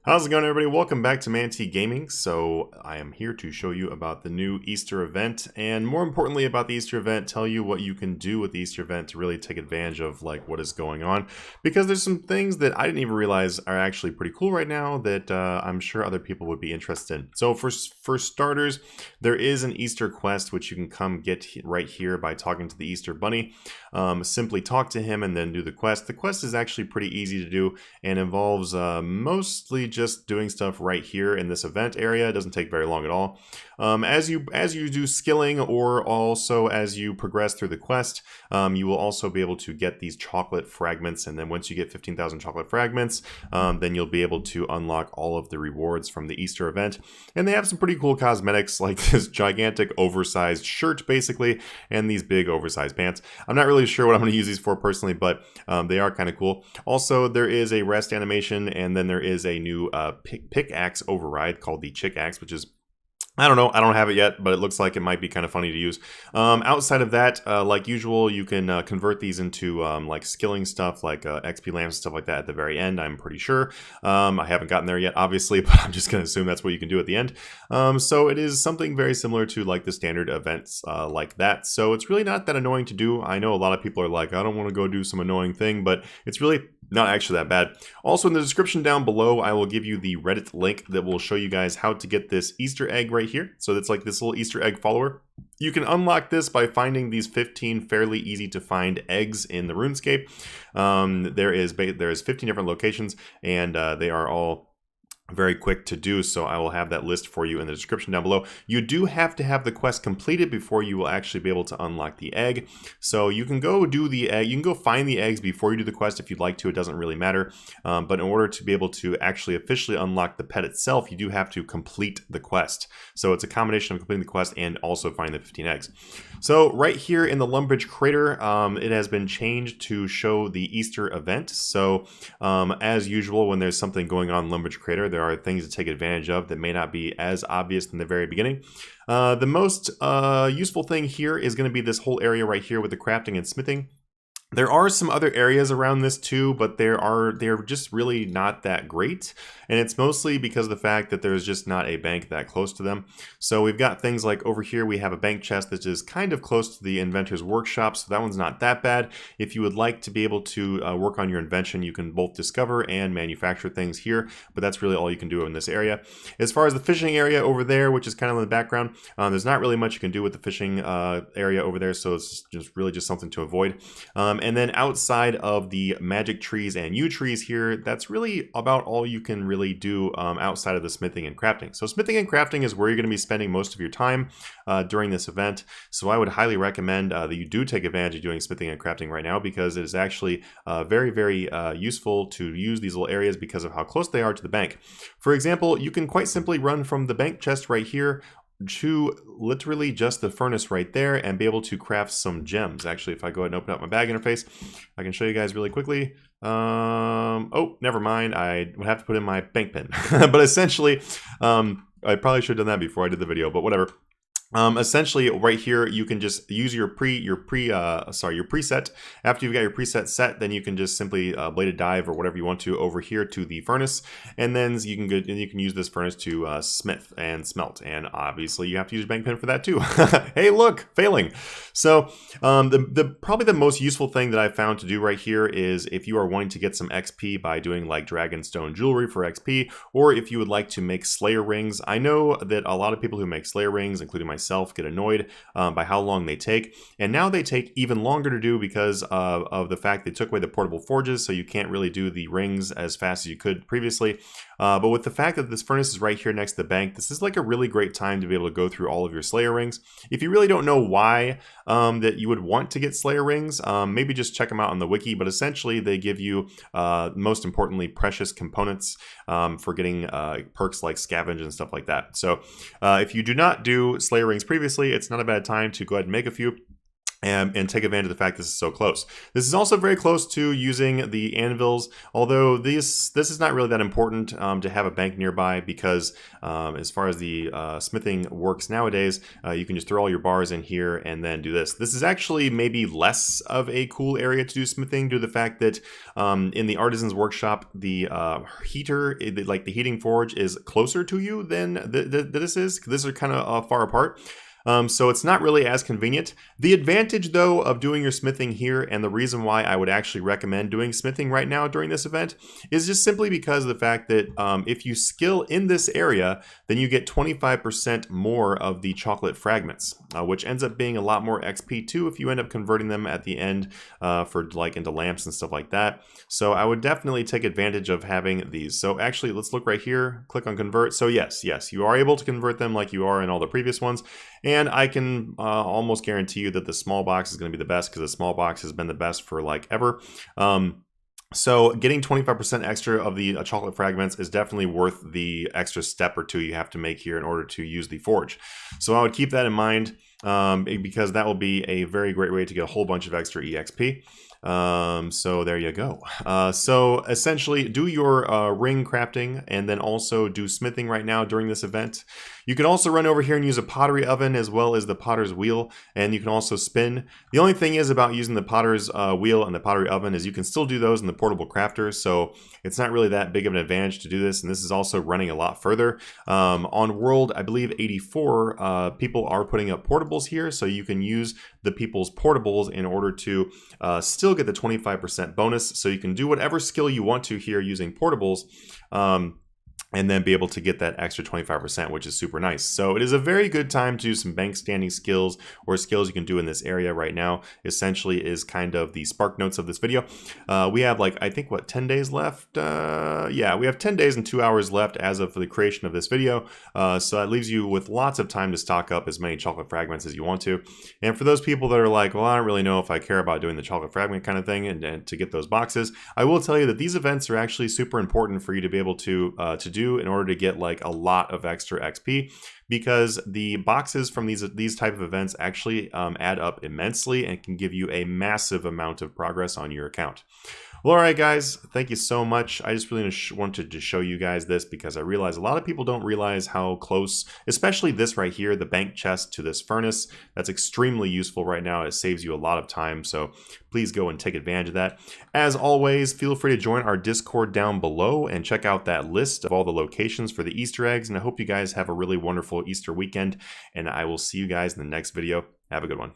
How's it going, everybody? Welcome back to Manatee Gaming. So I am here to show you about the new Easter event, and more importantly about the Easter event, tell you what you can do with the Easter event to really take advantage of like what is going on, because there's some things that I didn't even realize are actually pretty cool right now that I'm sure other people would be interested in. So for starters, there is an Easter quest which you can come get right here by talking to the Easter Bunny. Simply talk to him and then do the quest. The quest is actually pretty easy to do and involves mostly just doing stuff right here in this event area. It doesn't take very long at all. As you do skilling, or also as you progress through the quest, you will also be able to get these chocolate fragments, and then once you get 15,000 chocolate fragments, then you'll be able to unlock all of the rewards from the Easter event. And they have some pretty cool cosmetics, like this gigantic oversized shirt basically, and these big oversized pants. I'm not really sure what I'm going to use these for personally, but they are kind of cool. Also, there is a rest animation, and then there is a new pickaxe override called the Chick Axe, which is, I don't know, I don't have it yet, but it looks like it might be kind of funny to use. Outside of that, like usual, you can convert these into like skilling stuff, like XP lamps, stuff like that at the very end, I'm pretty sure. I haven't gotten there yet, obviously, but I'm just going to assume that's what you can do at the end. So it is something very similar to like the standard events like that. So it's really not that annoying to do. I know a lot of people are like, I don't want to go do some annoying thing, but it's really not actually that bad. Also, in the description down below, I will give you the Reddit link that will show you guys how to get this Easter egg right here. So it's like this little Easter egg follower. You can unlock this by finding these 15 fairly easy to find eggs in the RuneScape. There is 15 different locations, and they are all very quick to do, so I will have that list for you in the description down below. You do have to have the quest completed before you will actually be able to unlock the egg. So you can go do the egg, you can go find the eggs before you do the quest if you'd like to, it doesn't really matter. But in order to be able to actually officially unlock the pet itself, you do have to complete the quest. So it's a combination of completing the quest and also finding the 15 eggs. So right here in the Lumbridge Crater, it has been changed to show the Easter event. So as usual, when there's something going on in Lumbridge Crater, there are things to take advantage of that may not be as obvious in the very beginning. The most useful thing here is going to be this whole area right here with the crafting and smithing. There are some other areas around this too, but they're just really not that great. And it's mostly because of the fact that there's just not a bank that close to them. So we've got things like over here, we have a bank chest that is kind of close to the inventor's workshop. So that one's not that bad. If you would like to be able to work on your invention, you can both discover and manufacture things here, but that's really all you can do in this area. As far as the fishing area over there, which is kind of in the background, there's not really much you can do with the fishing area over there. So it's just really just something to avoid. And then outside of the magic trees and yew trees here, that's really about all you can really do outside of the smithing and crafting. So smithing and crafting is where you're going to be spending most of your time during this event. So I would highly recommend that you do take advantage of doing smithing and crafting right now, because it is actually very, very useful to use these little areas because of how close they are to the bank. For example, you can quite simply run from the bank chest right here to literally just the furnace right there and be able to craft some gems. Actually, if I go ahead and open up my bag interface, I can show you guys really quickly. Oh, never mind. I would have to put in my bank pin. But essentially, I probably should have done that before I did the video, but whatever. Essentially right here, you can just use your preset. After you've got your preset set, then you can just simply bladed dive or whatever you want to over here to the furnace, and then you can use this furnace to smith and smelt, and obviously you have to use your bank pin for that too. Hey, look, failing. So probably the most useful thing that I found to do right here is if you are wanting to get some XP by doing like dragonstone jewelry for XP, or if you would like to make slayer rings. I know that a lot of people who make slayer rings, including myself, get annoyed by how long they take, and now they take even longer to do because of the fact they took away the portable forges, so you can't really do the rings as fast as you could previously. But with the fact that this furnace is right here next to the bank, this is like a really great time to be able to go through all of your slayer rings. If you really don't know why that you would want to get slayer rings, maybe just check them out on the wiki, but essentially they give you most importantly precious components for getting perks like scavenge and stuff like that. So if you do not do slayer rings previously, it's not a bad time to go ahead and make a few. and take advantage of the fact this is so close. This is also very close to using the anvils, although this is not really that important to have a bank nearby, because as far as the smithing works nowadays, you can just throw all your bars in here and then do this. This is actually maybe less of a cool area to do smithing due to the fact that in the artisan's workshop, the heater, like the heating forge, is closer to you than this is. These are kind of far apart. So it's not really as convenient. The advantage, though, of doing your smithing here, and the reason why I would actually recommend doing smithing right now during this event, is just simply because of the fact that if you skill in this area, then you get 25% more of the chocolate fragments, which ends up being a lot more XP too if you end up converting them at the end for like into lamps and stuff like that. So I would definitely take advantage of having these. So actually, let's look right here, click on convert. So yes, you are able to convert them like you are in all the previous ones. And I can almost guarantee you that the small box is going to be the best, because the small box has been the best for like ever. So getting 25% extra of the chocolate fragments is definitely worth the extra step or two you have to make here in order to use the forge. So I would keep that in mind, because that will be a very great way to get a whole bunch of extra EXP. So there you go. So essentially do your ring crafting and then also do smithing right now during this event. You can also run over here and use a pottery oven as well as the potter's wheel, and you can also spin. The only thing is about using the potter's wheel and the pottery oven is you can still do those in the portable crafter, so it's not really that big of an advantage to do this, and this is also running a lot further. On World, I believe 84, people are putting up portables here, so you can use the people's portables in order to still get the 25% bonus, so you can do whatever skill you want to here using portables. And then be able to get that extra 25%, which is super nice. So it is a very good time to do some bank standing skills, or skills you can do in this area right now. Essentially is kind of the spark notes of this video. We have like, I think, what, 10 days left? Yeah, we have 10 days and 2 hours left as of the creation of this video. So that leaves you with lots of time to stock up as many chocolate fragments as you want to. And for those people that are like, well, I don't really know if I care about doing the chocolate fragment kind of thing and to get those boxes, I will tell you that these events are actually super important for you to be able to do in order to get like a lot of extra XP, because the boxes from these type of events actually add up immensely and can give you a massive amount of progress on your account. Well, all right, guys, thank you so much. I just really wanted to show you guys this because I realize a lot of people don't realize how close, especially this right here, the bank chest to this furnace. That's extremely useful right now. It saves you a lot of time, so please go and take advantage of that. As always, feel free to join our Discord down below and check out that list of all the locations for the Easter eggs, and I hope you guys have a really wonderful Easter weekend, and I will see you guys in the next video. Have a good one.